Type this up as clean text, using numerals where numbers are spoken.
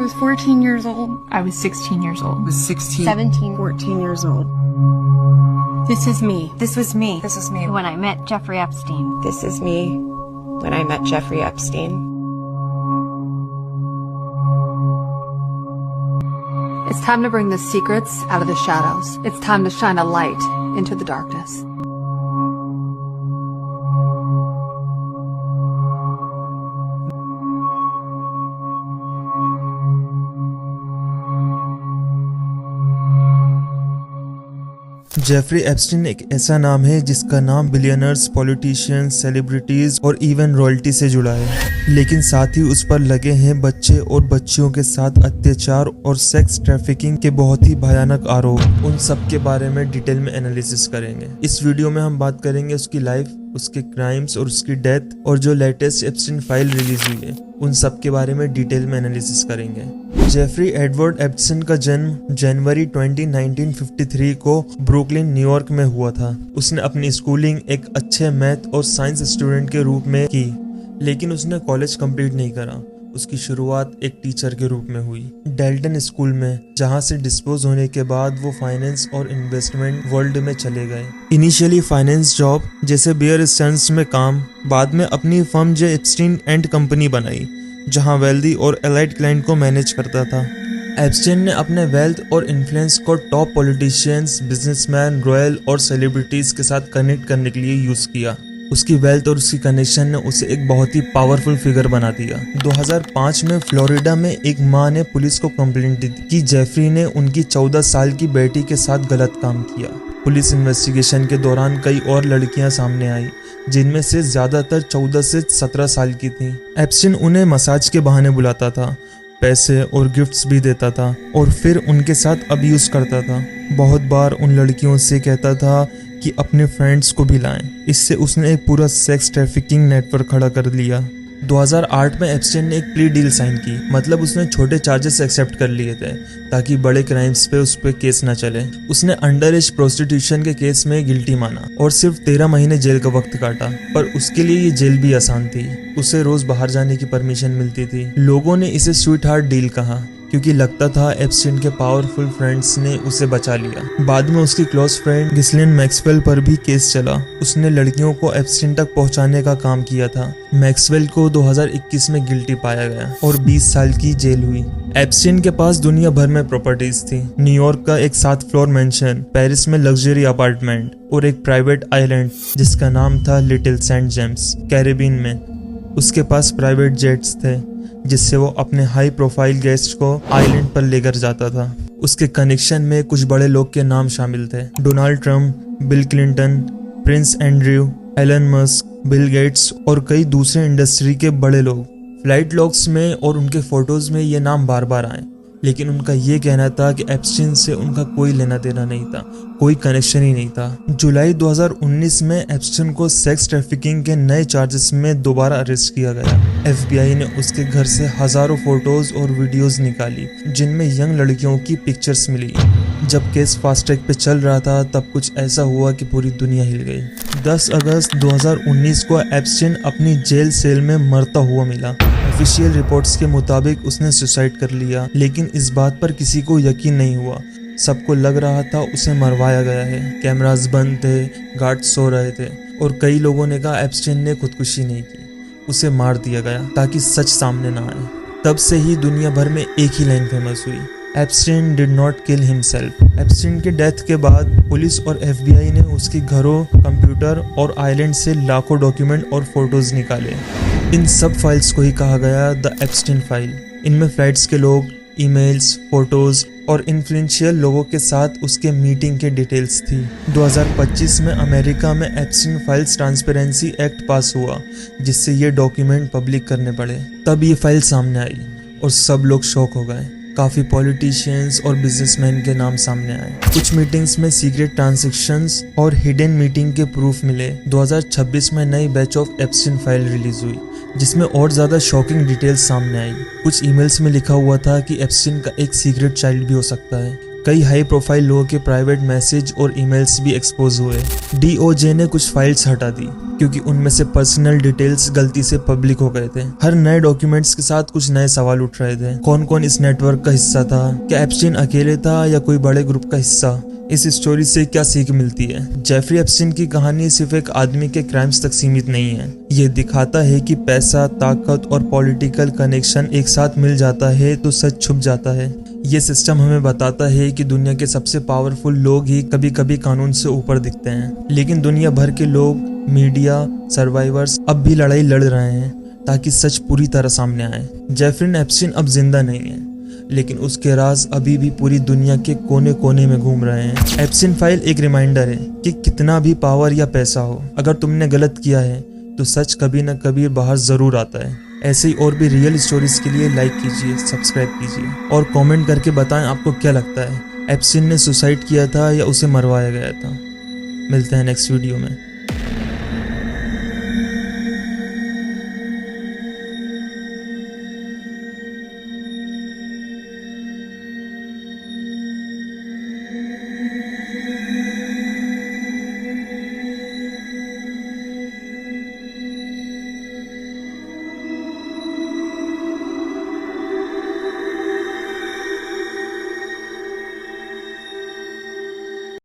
was 14 years old. I was 16 years old. I was 16. 17. 14 years old. This is me. This was me. This is me. When I met Jeffrey Epstein. This is me when I met Jeffrey Epstein. It's time to bring the secrets out of the shadows. It's time to shine a light into the darkness. Jeffrey Epstein एक ऐसा नाम है जिसका नाम billionaires, politicians, celebrities और even royalty से जुड़ा है, लेकिन साथ ही उस पर लगे हैं बच्चे और बच्चियों के साथ अत्याचार और सेक्स ट्रैफिकिंग के बहुत ही भयानक आरोप। उन सब के बारे में डिटेल में एनालिसिस करेंगे। इस वीडियो में हम बात करेंगे उसकी लाइफ, उसके क्राइम्स और उसकी डेथ, और जो लेटेस्ट एप्स्टीन फाइल रिलीज हुई है उन सब के बारे में डिटेल में एनालिसिस करेंगे। जेफरी एडवर्ड एप्स्टीन का जन्म जनवरी 20, 1953 को ब्रुकलिन, न्यूयॉर्क में हुआ था। उसने अपनी स्कूलिंग एक अच्छे मैथ और साइंस स्टूडेंट के रूप में की, लेकिन उसने कॉलेज कंप्लीट नहीं करा। उसकी शुरुआत एक टीचर के रूप में हुई डेल्टन स्कूल में, जहां से डिस्पोज होने के बाद वो फाइनेंस और इन्वेस्टमेंट वर्ल्ड में चले गए। इनिशियली फाइनेंस जॉब जैसे बियर स्टर्न्स में काम, बाद में अपनी firm J Epstein and company बनाई, जहां वेल्दी और एलाइट क्लाइंट को मैनेज करता था। एप्स्टीन ने अपने वेल्थ और इन्फ्लुएंस को टॉप पॉलिटिशियंस, बिजनेसमैन, रॉयल और सेलिब्रिटीज के साथ कनेक्ट करने के लिए यूज किया। उसकी वेल्थ और उसकी कनेक्शन ने उसे एक बहुत ही पावरफुल फिगर बना दिया। 2005 में फ्लोरिडा में एक मां ने पुलिस को कंप्लेंट दी कि जेफरी ने उनकी 14 साल की बेटी के साथ गलत काम किया। पुलिस इन्वेस्टिगेशन के दौरान कई और लड़कियां सामने आई, जिनमें से ज्यादातर 14 से 17 साल की थीं। एप्स्टीन उन्हें मसाज के बहाने बुलाता था, पैसे और गिफ्ट्स भी देता था और फिर उनके साथ अब्यूज करता था। बहुत बार उन लड़कियों से कहता था कि अपने फ्रेंड्स को भी लाएं। इससे उसने एक पूरा सेक्स ट्रैफिकिंग नेटवर्क खड़ा कर लिया। 2008 में एप्स्टीन ने एक प्ली डील साइन की, मतलब उसने छोटे चार्जेस एक्सेप्ट कर लिए थे ताकि बड़े क्राइम्स पे उस पर केस ना चले। उसने अंडर एज प्रोस्टिट्यूशन के केस में गिल्टी माना और सिर्फ 13 महीने जेल का वक्त काटा, पर उसके लिए ये जेल भी आसान थी। उसे रोज बाहर जाने की परमिशन मिलती थी। लोगों ने इसे स्वीट हार्ट डील कहा, क्योंकि लगता था एप्स्टीन के पावरफुल फ्रेंड्स ने उसे बचा लिया। बाद में उसकी क्लोज फ्रेंड गिस्लेन मैक्सवेल पर भी केस चला। उसने लड़कियों को एप्स्टीन तक पहुंचाने का काम किया था। मैक्सवेल को 2021 में गिल्टी पाया गया और 20 साल की जेल हुई। एप्स्टीन के पास दुनिया भर में प्रॉपर्टीज थी। न्यूयॉर्क का एक 7 फ्लोर मैंशन, पेरिस में लग्जरी अपार्टमेंट और एक प्राइवेट आइलैंड जिसका नाम था लिटिल सेंट जेम्स, कैरेबियन में। उसके पास प्राइवेट जेट्स थे जिससे वो अपने हाई प्रोफाइल गेस्ट को आइलैंड पर लेकर जाता था। उसके कनेक्शन में कुछ बड़े लोग के नाम शामिल थे: Donald Trump, Bill Clinton, Prince Andrew, Elon Musk, Bill Gates और कई दूसरे इंडस्ट्री के बड़े लोग। फ्लाइट लॉग्स में और उनके फोटोज में ये नाम बार बार आए, लेकिन उनका ये कहना था कि एप्स्टीन से उनका कोई लेना देना नहीं था, कोई कनेक्शन ही नहीं था। जुलाई 2019 में एप्स्टीन को सेक्स ट्रैफिकिंग के नए चार्जेस में दोबारा अरेस्ट किया गया। FBI ने उसके घर से हजारों फोटोज और वीडियोस निकाली, जिनमें यंग लड़कियों की पिक्चर्स मिली। जब केस फास्ट ट्रैक पे चल रहा था तब कुछ ऐसा हुआ कि पूरी दुनिया हिल गई। 10 अगस्त 2019 को एप्स्टीन अपनी जेल सेल में मरता हुआ मिला। ऑफिशियल रिपोर्ट्स के मुताबिक उसने सुसाइड कर लिया, लेकिन इस बात पर किसी को यकीन नहीं हुआ। सबको लग रहा था उसे मरवाया गया है। कैमरास बंद थे, गार्ड्स सो रहे थे और कई लोगों ने कहा एप्स्टीन ने खुदकुशी नहीं की, उसे मार दिया गया ताकि सच सामने ना आए। तब से ही दुनिया भर में एक ही लाइन फेमस हुई: Epstein did not kill himself. Epstein के डेथ के बाद पुलिस और FBI ने उसके घरों, कंप्यूटर और आइलैंड से लाखों डॉक्यूमेंट और फोटोज निकाले। इन सब फाइल्स को ही कहा गया द एप्स्टीन फाइल। इनमें फ्लाइट्स के लोग, ईमेल्स, फोटोज और इन्फ्लुएंशियल लोगों के साथ उसके मीटिंग के डिटेल्स थी। 2025 में अमेरिका में एप्स्टीन फाइल्स ट्रांसपेरेंसी एक्ट पास हुआ, जिससे ये डॉक्यूमेंट पब्लिक करने पड़े। तब ये फाइल सामने आई और सब लोग शॉक हो गए। काफ़ी पॉलिटिशियंस और बिजनेसमैन के नाम सामने आए। कुछ मीटिंग्स में सीक्रेट ट्रांजैक्शंस और हिडन मीटिंग के प्रूफ मिले। 2026 में नई batch of Epstein file release हुई, जिसमें और ज़्यादा शॉकिंग डिटेल्स सामने आई। कुछ ईमेल्स में लिखा हुआ था कि एप्स्टीन का एक सीक्रेट चाइल्ड भी हो सकता है। कई हाई प्रोफाइल लोगों के प्राइवेट मैसेज और ईमेल्स भी एक्सपोज हुए। DOJ ने कुछ फाइल्स हटा दी क्योंकि उनमें से पर्सनल डिटेल्स गलती से पब्लिक हो गए थे। हर नए डॉक्यूमेंट्स के साथ कुछ नए सवाल उठ रहे थे। कौन कौन इस नेटवर्क का हिस्सा था? क्या एप्स्टीन अकेले था या कोई बड़े ग्रुप का हिस्सा? इस स्टोरी से क्या सीख मिलती है? जेफरी एप्स्टीन की कहानी सिर्फ एक आदमी के क्राइम्स तक सीमित नहीं है। ये दिखाता है कि पैसा, ताकत और पॉलिटिकल कनेक्शन एक साथ मिल जाता है तो सच छुप जाता है। ये सिस्टम हमें बताता है कि दुनिया के सबसे पावरफुल लोग ही कभी कभी कानून से ऊपर दिखते हैं, लेकिन दुनिया भर के लोग, मीडिया, सर्वाइवर्स अब भी लड़ाई लड़ रहे हैं ताकि सच पूरी तरह सामने आए। जेफरी एप्स्टीन अब जिंदा नहीं है, लेकिन उसके राज अभी भी पूरी दुनिया के कोने कोने में घूम रहे हैं। एप्स्टीन फाइल एक रिमाइंडर है कि कितना भी पावर या पैसा हो, अगर तुमने गलत किया है तो सच कभी न कभी बाहर जरूर आता है। ऐसे ही और भी रियल स्टोरीज के लिए लाइक कीजिए, सब्सक्राइब कीजिए और कमेंट करके बताएं आपको क्या लगता है, एप्स्टीन ने सुसाइड किया था या उसे मरवाया गया था। मिलते हैं नेक्स्ट वीडियो में।